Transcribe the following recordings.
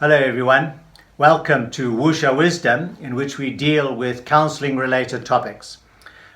Hello everyone, welcome to Whoosha Wisdom, in which we deal with counseling related topics.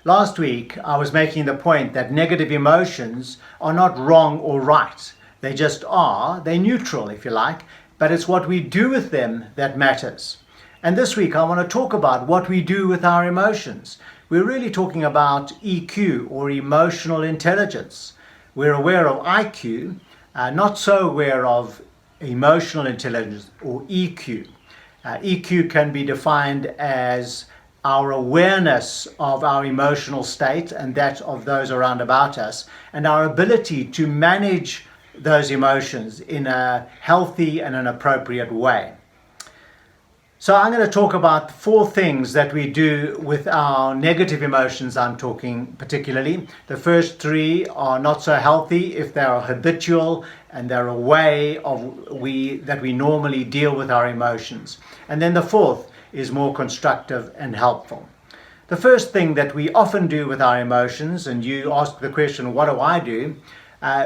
Last week I was making the point that negative emotions are not wrong or right. They just are, they're neutral if you like, but it's what we do with them that matters. And this week I want to talk about what we do with our emotions. We're really talking about EQ, or emotional intelligence. We're aware of IQ, not so aware of emotional intelligence, or EQ. EQ can be defined as our awareness of our emotional state and that of those around about us, and our ability to manage those emotions in a healthy and an appropriate way. So I'm going to talk about 4 things that we do with our negative emotions. I'm talking particularly. The first 3 are not so healthy if they are habitual and they're a way that we normally deal with our emotions. And then the 4th is more constructive and helpful. The first thing that we often do with our emotions, and you ask the question, what do I do?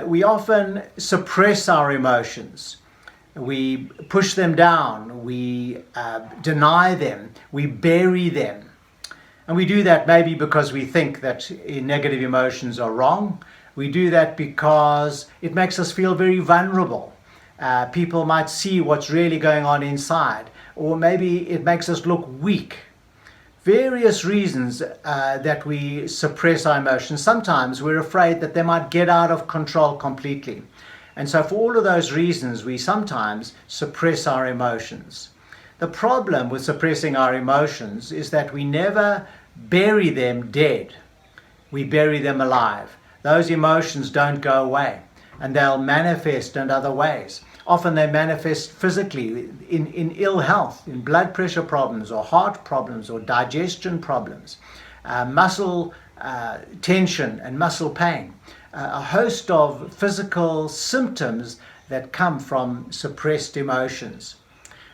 We often suppress our emotions. We push them down, we deny them, we bury them. And we do that maybe because we think that negative emotions are wrong. We do that because it makes us feel very vulnerable. People might see what's really going on inside, or maybe it makes us look weak. Various reasons that we suppress our emotions. Sometimes we're afraid that they might get out of control completely. And so for all of those reasons, we sometimes suppress our emotions. The problem with suppressing our emotions is that we never bury them dead. We bury them alive. Those emotions don't go away, and they'll manifest in other ways. Often they manifest physically in ill health, in blood pressure problems or heart problems or digestion problems, muscle tension and muscle pain. A host of physical symptoms that come from suppressed emotions.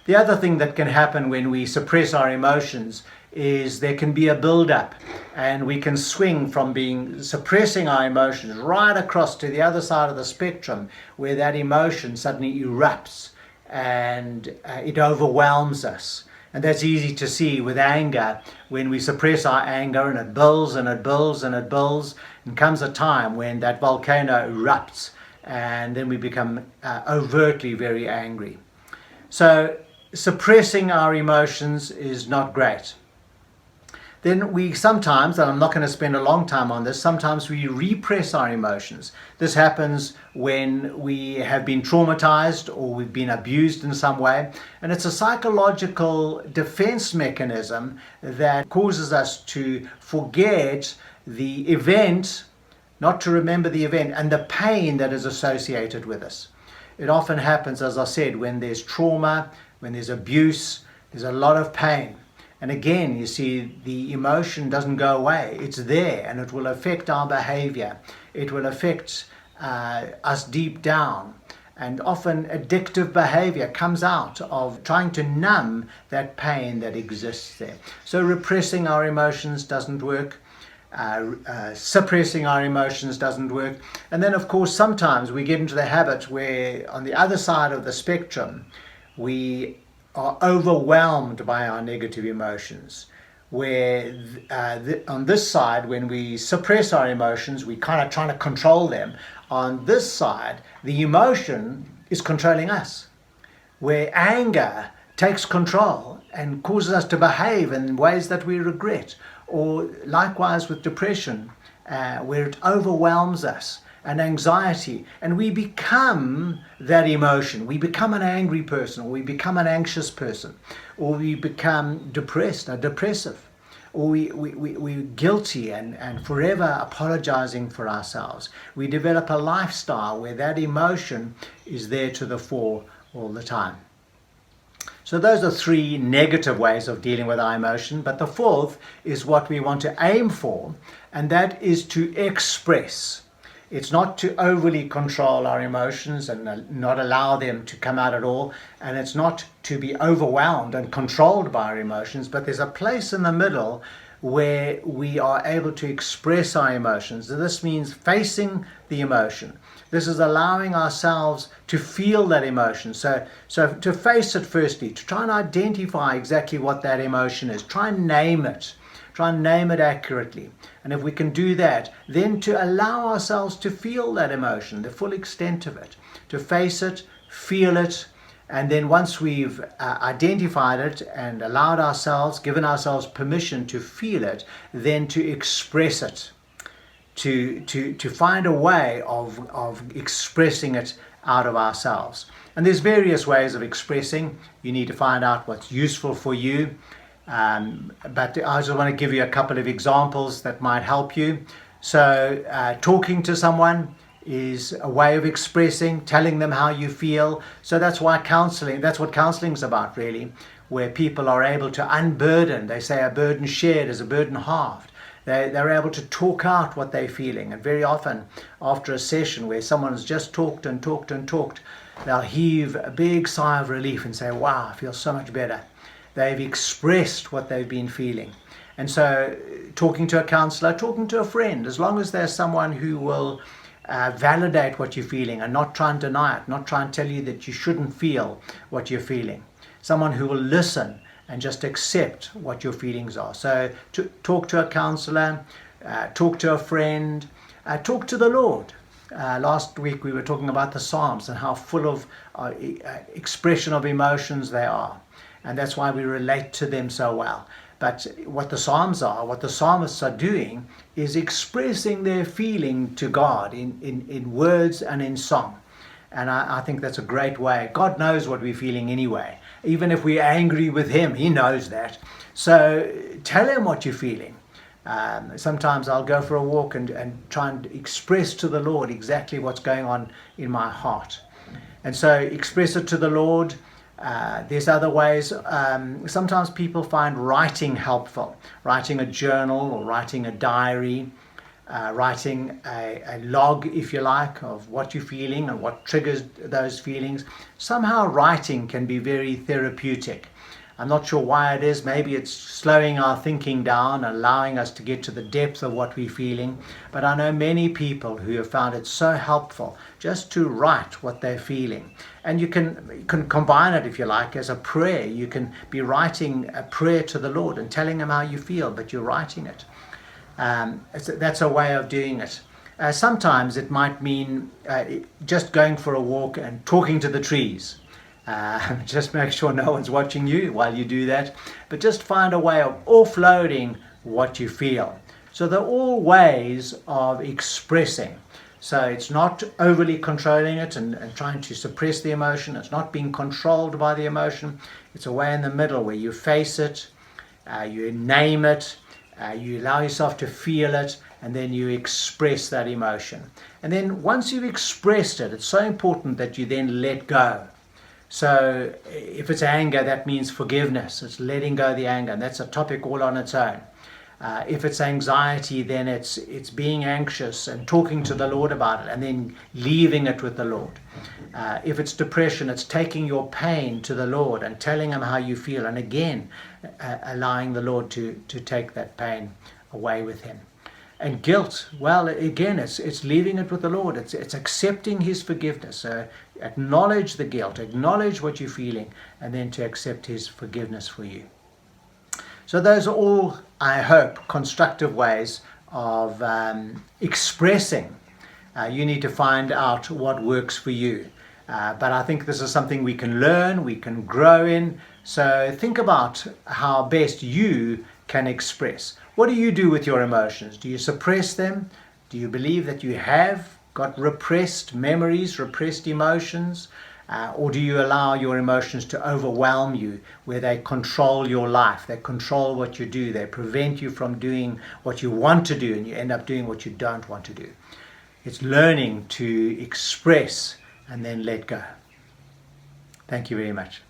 The other thing that can happen when we suppress our emotions is there can be a build-up, and we can swing from suppressing our emotions right across to the other side of the spectrum, where that emotion suddenly erupts and it overwhelms us. And that's easy to see with anger. When we suppress our anger, and it builds and it builds and it builds, and comes a time when that volcano erupts, and then we become overtly very angry. So suppressing our emotions is not great. Then we sometimes, and I'm not going to spend a long time on this, sometimes we repress our emotions. This happens when we have been traumatized or we've been abused in some way. And it's a psychological defense mechanism that causes us to forget the event, not to remember the event, and the pain that is associated with us. It often happens, as I said, when there's trauma, when there's abuse, there's a lot of pain. And again, you see, the emotion doesn't go away. It's there, and it will affect our behavior. It will affect us deep down. And often addictive behavior comes out of trying to numb that pain that exists there. So repressing our emotions doesn't work. Suppressing our emotions doesn't work. And then, of course, sometimes we get into the habit where on the other side of the spectrum, we are overwhelmed by our negative emotions, where on this side, when we suppress our emotions, we kind of trying to control them. On this side, the emotion is controlling us, where anger takes control and causes us to behave in ways that we regret, or likewise with depression, where it overwhelms us, and anxiety, and we become that emotion. We become an angry person, or we become an anxious person, or we become depressed or depressive, or we're guilty and forever apologizing for ourselves. We develop a lifestyle where that emotion is there to the fore all the time. So those are 3 negative ways of dealing with our emotion, but the 4th is what we want to aim for, and that is to express. It's not to overly control our emotions and not allow them to come out at all. And it's not to be overwhelmed and controlled by our emotions, but there's a place in the middle where we are able to express our emotions. So this means facing the emotion. This is allowing ourselves to feel that emotion. So to face it firstly, to try and identify exactly what that emotion is. Try and name it. Try and name it accurately. And if we can do that, then to allow ourselves to feel that emotion, the full extent of it. To face it, feel it, and then once we've identified it and allowed ourselves, given ourselves permission to feel it, then to express it. To find a way of expressing it out of ourselves. And there's various ways of expressing. You need to find out what's useful for you. But I just want to give you a couple of examples that might help you. So talking to someone is a way of expressing, telling them how you feel. So that's what counseling is about, really, where people are able to unburden. They say a burden shared is a burden halved. They're able to talk out what they're feeling. And very often after a session where someone's just talked and talked and talked, they'll heave a big sigh of relief and say, wow, I feel so much better. They've expressed what they've been feeling. And so talking to a counselor, talking to a friend, as long as there's someone who will validate what you're feeling and not try and deny it, not try and tell you that you shouldn't feel what you're feeling. Someone who will listen and just accept what your feelings are. So to talk to a counselor, talk to a friend, talk to the Lord. Last week we were talking about the Psalms and how full of expression of emotions they are. And that's why we relate to them so well. But what the Psalms are, what the psalmists are doing, is expressing their feeling to God in words and in song. And I think that's a great way. God knows what we're feeling anyway. Even if we're angry with him, he knows that. So tell him what you're feeling. Sometimes I'll go for a walk and try and express to the Lord exactly what's going on in my heart. And so express it to the Lord. There's other ways. Sometimes people find writing helpful. Writing a journal or writing a diary. Writing a log, if you like, of what you're feeling and what triggers those feelings. Somehow writing can be very therapeutic. I'm not sure why it is. Maybe it's slowing our thinking down, allowing us to get to the depth of what we're feeling. But I know many people who have found it so helpful just to write what they're feeling. And you can combine it, if you like, as a prayer. You can be writing a prayer to the Lord and telling him how you feel, but you're writing it. That's a way of doing it. Sometimes it might mean just going for a walk and talking to the trees. Just make sure no one's watching you while you do that. But just find a way of offloading what you feel. So they're all ways of expressing. So it's not overly controlling it and trying to suppress the emotion. It's not being controlled by the emotion. It's a way in the middle where you face it, you name it, you allow yourself to feel it, and then you express that emotion. And then once you've expressed it, it's so important that you then let go. So if it's anger, that means forgiveness. It's letting go of the anger, and that's a topic all on its own. If it's anxiety, then it's being anxious and talking to the Lord about it and then leaving it with the Lord. If it's depression, it's taking your pain to the Lord and telling him how you feel, and again allowing the Lord to take that pain away with him. And guilt, well, again, it's leaving it with the Lord. It's accepting his forgiveness. So acknowledge the guilt, acknowledge what you're feeling, and then to accept his forgiveness for you. So those are all, I hope, constructive ways of expressing. You need to find out what works for you. But I think this is something we can learn, we can grow in. So think about how best you can express. What do you do with your emotions? Do you suppress them? Do you believe that you have got repressed memories, repressed emotions? Or do you allow your emotions to overwhelm you, where they control your life, they control what you do, they prevent you from doing what you want to do, and you end up doing what you don't want to do? It's learning to express and then let go. Thank you very much.